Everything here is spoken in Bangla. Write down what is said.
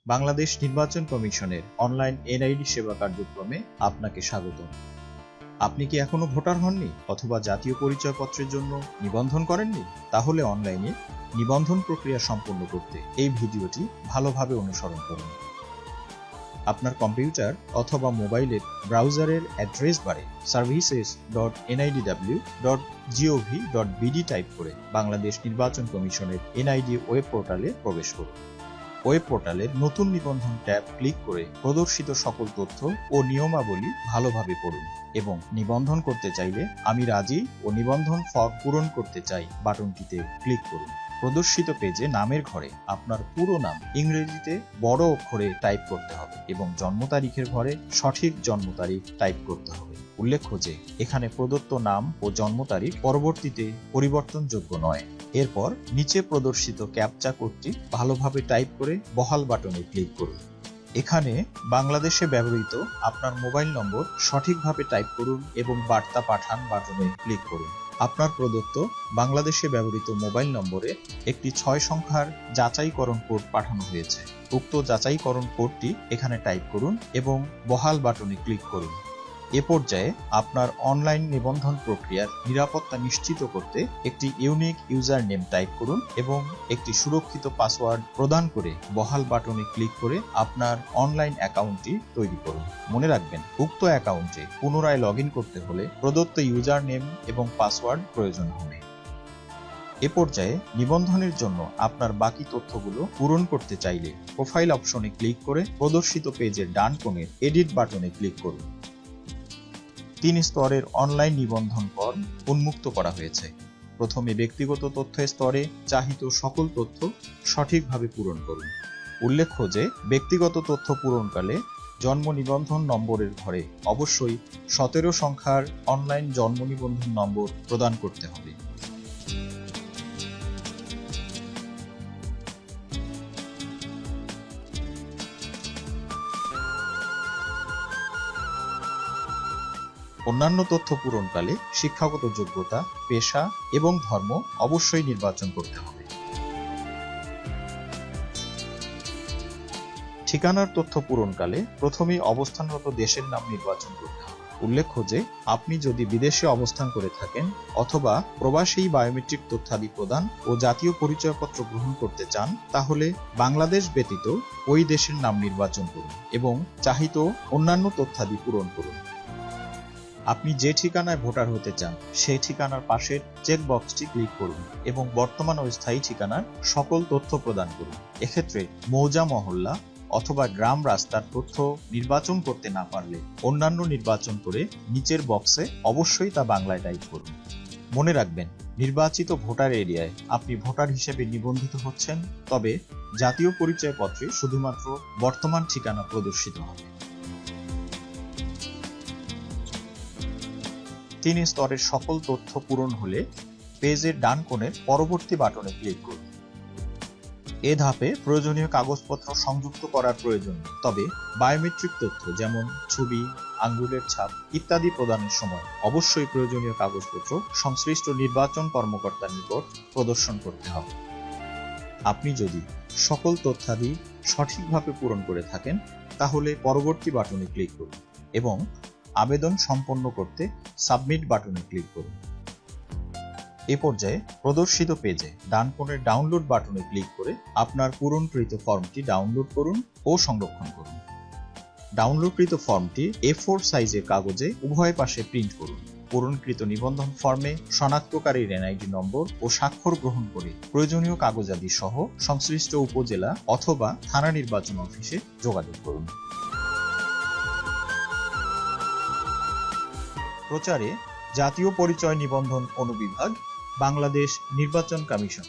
বাংলাদেশ নির্বাচন কমিশনের অনলাইন এনআইডি সেবা কার্যক্রমে আপনাকে স্বাগতম। আপনি কি এখনো ভোটার হননি অথবা জাতীয় পরিচয়পত্রের জন্য নিবন্ধন করেননি? তাহলে অনলাইনে নিবন্ধন প্রক্রিয়া সম্পন্ন করতে এই ভিডিওটি ভালোভাবে অনুসরণ করুন। আপনার কম্পিউটার অথবা মোবাইলের ব্রাউজারের অ্যাড্রেস বারে services.nidw.gov.bd টাইপ করে বাংলাদেশ নির্বাচন কমিশনের এনআইডি ওয়েব পোর্টালে প্রবেশ করুন। ওয়েব পোর্টালের নতুন নিবন্ধন ট্যাব ক্লিক করে প্রদর্শিত সকল তথ্য ও নিয়মাবলী ভালোভাবে পড়ুন এবং নিবন্ধন করতে চাইলে আমি রাজি ও নিবন্ধন ফর্ম পূরণ করতে চাই বাটনটিতে ক্লিক করুন। প্রদর্শিত পেজে নামের ঘরে আপনার পুরো নাম ইংরেজিতে বড় অক্ষরে টাইপ করতে হবে এবং জন্ম তারিখের ঘরে সঠিক জন্ম তারিখ টাইপ করতে হবে। উল্লেখ্য যে এখানে প্রদত্ত নাম ও জন্ম তারিখ পরবর্তীতে পরিবর্তনযোগ্য নয়। এরপর নিচে প্রদর্শিত ক্যাপচা কোডটি ভালোভাবে টাইপ করে বহাল বাটনে ক্লিক করুন। এখানে বাংলাদেশে ব্যবহৃত আপনার মোবাইল নম্বর সঠিকভাবে টাইপ করুন এবং বার্তা পাঠান বাটনে ক্লিক করুন। আপনার প্রদত্ত বাংলাদেশে ব্যবহৃত মোবাইল নম্বরে একটি 6 সংখ্যার যাচাইকরণ কোড পাঠানো হয়েছে। উক্ত যাচাইকরণ কোডটি এখানে টাইপ করুন এবং বহাল বাটনে ক্লিক করুন। এ পর্যায়ে আপনার অনলাইন নিবন্ধন প্রক্রিয়ার নিরাপত্তা নিশ্চিত করতে একটি ইউনিক ইউজার নেম টাইপ করুন এবং একটি সুরক্ষিত পাসওয়ার্ড প্রদান করে বহাল বাটনে ক্লিক করে আপনার অনলাইন অ্যাকাউন্টটি তৈরি করুন। মনে রাখবেন, উক্ত অ্যাকাউন্টে পুনরায় লগইন করতে হলে প্রদত্ত ইউজার নেম এবং পাসওয়ার্ড প্রয়োজন হবে। এ পর্যায়ে নিবন্ধনের জন্য আপনার বাকি তথ্যগুলো পূরণ করতে চাইলে প্রোফাইল অপশনে ক্লিক করে প্রদর্শিত পেজের ডান কোণের এডিট বাটনে ক্লিক করুন। 3 স্তরের অনলাইন নিবন্ধন ফর্ম উন্মুক্ত করা হয়েছে। প্রথমে ব্যক্তিগত তথ্য স্তরে চাহিত সকল তথ্য সঠিকভাবে পূরণ করুন। উল্লেখ্য যে ব্যক্তিগত তথ্য পূরণকালে জন্ম নিবন্ধন নম্বরের ঘরে অবশ্যই 17 সংখ্যার অনলাইন জন্ম নিবন্ধন নম্বর প্রদান করতে হবে। অন্যান্য তথ্য পূরণকালে শিক্ষাগত যোগ্যতা, পেশা এবং ধর্ম অবশ্যই নির্বাচন করতে হবে। ঠিকানার তথ্য পূরণকালে প্রথমেই অবস্থানরত দেশের নাম নির্বাচন করতে হবে। উল্লেখ্য যে আপনি যদি বিদেশে অবস্থান করে থাকেন অথবা প্রবাসী বায়োমেট্রিক তথ্যাদি প্রদান ও জাতীয় পরিচয়পত্র গ্রহণ করতে চান তাহলে বাংলাদেশ ব্যতীত ওই দেশের নাম নির্বাচন করুন এবং চাহিত অন্যান্য তথ্যাদি পূরণ করুন। আপনি যে ঠিকানায় ভোটার হতে চান সেই ঠিকানার পাশের চেক বক্সটি ক্লিক করুন এবং বর্তমান ও স্থায়ী ঠিকানার সকল তথ্য প্রদান করুন। এক্ষেত্রে মৌজা, মহল্লা অথবা গ্রাম, রাস্তার তথ্য নির্বাচন করতে না পারলে অন্যান্য নির্বাচন করে নিচের বক্সে অবশ্যই তা বাংলায় টাইপ করুন। মনে রাখবেন, নির্বাচিত ভোটার এরিয়ায় আপনি ভোটার হিসেবে নিবন্ধিত হচ্ছেন, তবে জাতীয় পরিচয়পত্রে শুধুমাত্র বর্তমান ঠিকানা প্রদর্শিত হবে। 3 স্তরের সকল তথ্য পূরণ হলে পেজের ডান কোণের পরবর্তী বাটনে ক্লিক করুন। এ ধাপে প্রয়োজনীয় কাগজপত্র সংযুক্ত করার প্রয়োজন নেই, তবে বায়োমেট্রিক তথ্য যেমন ছবি, আঙ্গুলের ছাপ ইত্যাদি প্রদানের সময় অবশ্যই প্রয়োজনীয় কাগজপত্র সংশ্লিষ্ট নির্বাচন কর্মকর্তার নিকট প্রদর্শন করতে হবে। আপনি যদি সকল তথ্যাদি সঠিকভাবে পূরণ করে থাকেন তাহলে পরবর্তী বাটনে ক্লিক করুন এবং আবেদন সম্পন্ন করতে সাবমিট বাটনে ক্লিক করুন। এ পর্যায়ে প্রদর্শিত পেজে ডান কোণের ডাউনলোড বাটনে ক্লিক করে আপনার পূরণকৃত ফর্মটি ডাউনলোড করুন ও সংরক্ষণ করুন। ডাউনলোডকৃত ফর্মটি A4 সাইজের কাগজে উভয় পাশে প্রিন্ট করুন। পূরণকৃত নিবন্ধন ফর্মে শনাক্তকারীর এনআইডি নম্বর ও স্বাক্ষর গ্রহণ করে প্রয়োজনীয় কাগজাদি সহ সংশ্লিষ্ট উপজেলা অথবা থানা নির্বাচন অফিসে যোগাযোগ করুন। প্রচারে জাতীয় পরিচয় নিবন্ধন অনুবিভাগ, বাংলাদেশ নির্বাচন কমিশন।